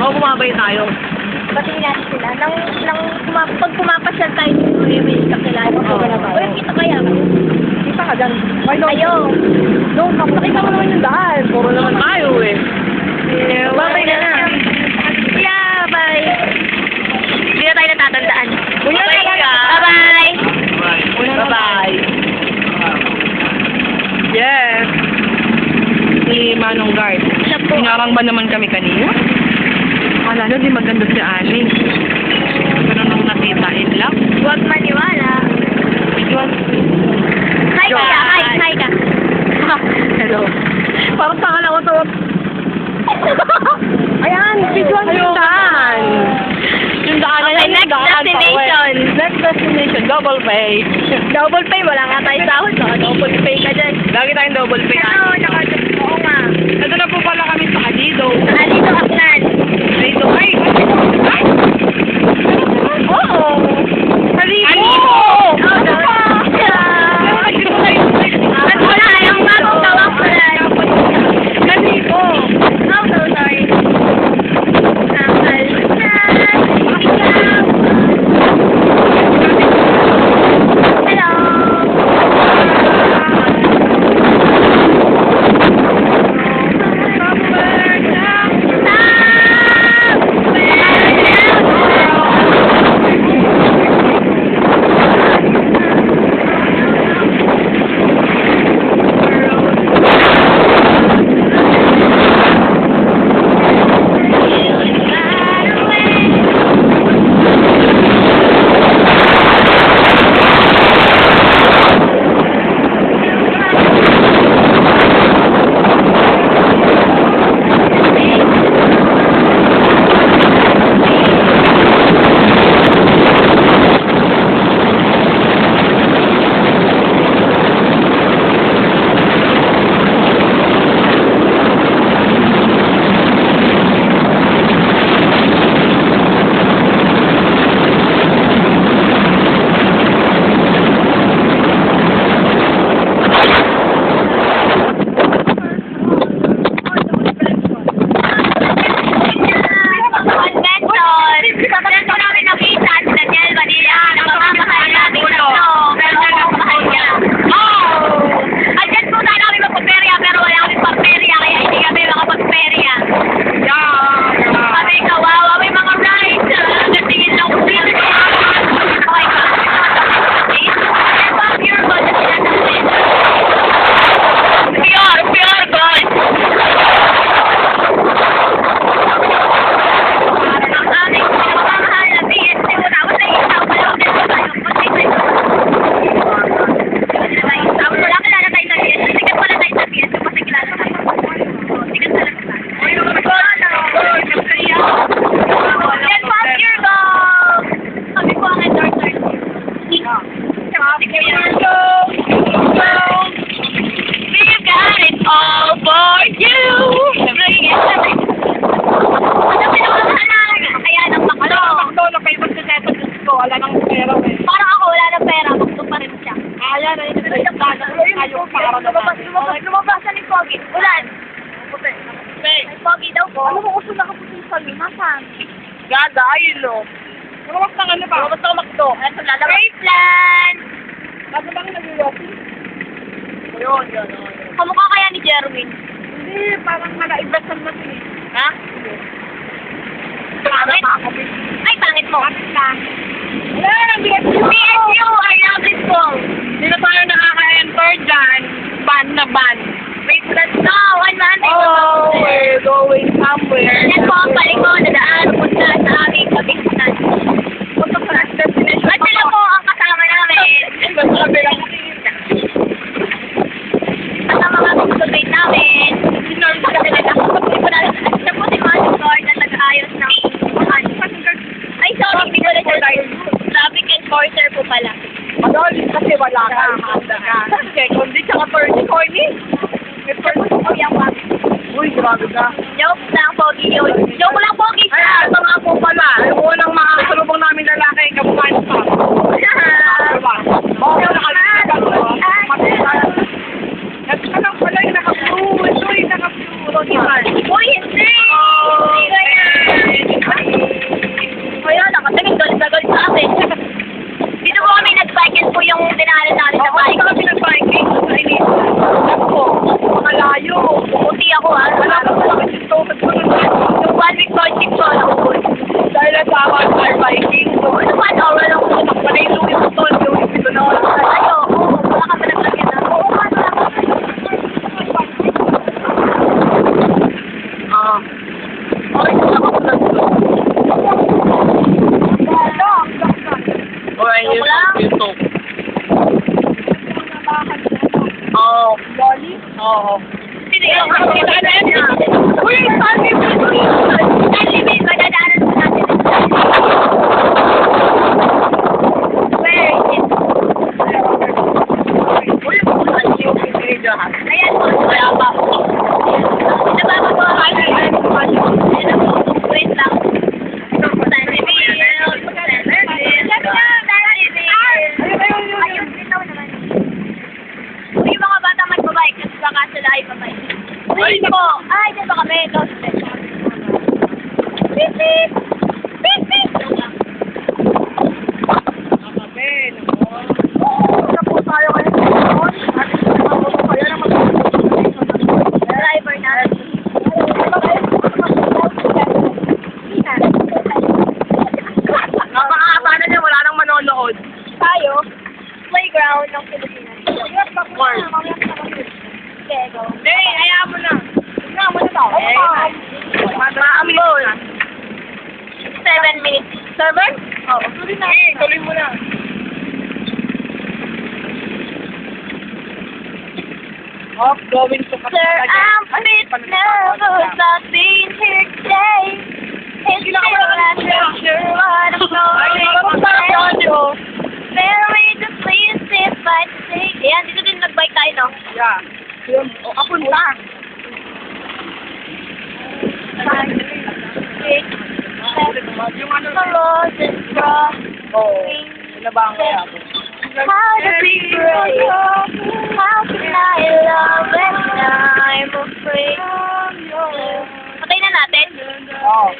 O, bumabay tayo. Patingin natin sila. Pag pumapasyal tayo dito, may kakilala. Uy, kita kaya kayo? Kita ka dyan. Ayo. No, nakita mo naman yung daan. Puro naman tayo eh. Babay na lang. Yeah, bye. Hindi na tayo natatandaan. Bye-bye. Bye-bye. Yes. Si Manong Guard. Siya po. Pinarang ba naman kami kanina? Akala nyo, di maganda si Ani. Pero nung nakita, in love. Huwag maniwala. Hi ka. Hi ka. Hello. Parang saan ako to. Ayan, visual yung daan. Yung daan na Okay, yan, next yung daan. destination. Next destination, double pay. Double pay, wala nga tayo sahod. No? Double pay ka dyan. Lagi tayong double pay. Oo, oo nga. Ito na po pala kami sa Alido. Alito Aklan. Alido. Ay! Ay! Oo. Alido! Ano pa? At wala, yung bagong tawag ko lang. Alido! Oh, so sorry. Lumabasan ni Pogi. Ulan. May Pogi daw po. Ano mo gusto nakaputi sa Pogi? Nasaan? Gada, ayun o. Lumabas na ano ba? Lumabas na makdo. Eto lalabas. Great plan! Bago bang nag-lopi? Yun. Kamukha kaya ni Jerwin? Hindi, parang naka-ibasan na siya. Ha? Pangit? Ay, pangit mo. Pangit na. Wala, BSU! BSU! I love this song. Hindi na tayo nakaka-enter dyan. Ban na ban. Wait, let's go! 100! Oh, we're going somewhere. Yan po ang palingon na daan punta sa aming kabingsan. Punta sa next destination. At sila po ang kasama namin. Basta kami lang. At ang mga consultate namin. Siya po si Manong Lord na nag-aayos ng ay, sorry, hindi ko na siya. Traffic enforcer po pala. Madali kasi wala ka. Okay, kundi tsaka 30 corny. Siya po si Kuya Wag. Uy, grabe ka. Joke lang, Pogi yun. Joke lang, Pogi siya. Ay, ito nga po pala. Yung unang mga kasalubong namin lalaki, kabukain pa. Diba? Bakit nakalimutan ko? Ito ka lang pala yung naka-blue. Ito yung naka-blue. Uy, hindi! Hindi ka yan! Bawal Star Viking. Ano ba, Nora lang po? Panay Louis Vuitton, Louis Vuitton. Ay, oo. Wala ka pa naglagyan na. Oo, paano lang ako? Okay, kung ako sa Alright, here's yung talk. Oo. Oo. Sino yun? Uy, Stanley May! Stanley May, madadaanan mo natin. Where is it? Uy, Stanley yung pinigyan. Ayan po. Wala pa. Nababagawa ka na. Ayan po. Wait lang. Stanley May. Ayun, bitaw naman. Uy, mga bata magbabike kasi baka sila ay babike. Uy po! Ay, dyan ba kami? Lost it. Beep, beep! Beep, beep! Driver natin. Napakahaba na niya, wala nang manonood. Tayo, playground ng Pilipinas. Okay, go. Hey, hayaan mo na. Tingnan mo na to. Maami mo na. 7 minutes. 7? Oo. Tuloy na. Hey, tuloy mo na. Off going to Sir, I'm a bit nervous about being here today. It's still not sure what I'm going to do. Very just please if I take... Ayan, dito din nag-bike tayo, no? Yeah. Yun. O, apunta. Yung ano. The road is rough. Oo. Nabang kaya ako. How to be brave? How can I love when I'm afraid? Patay na natin? Oo.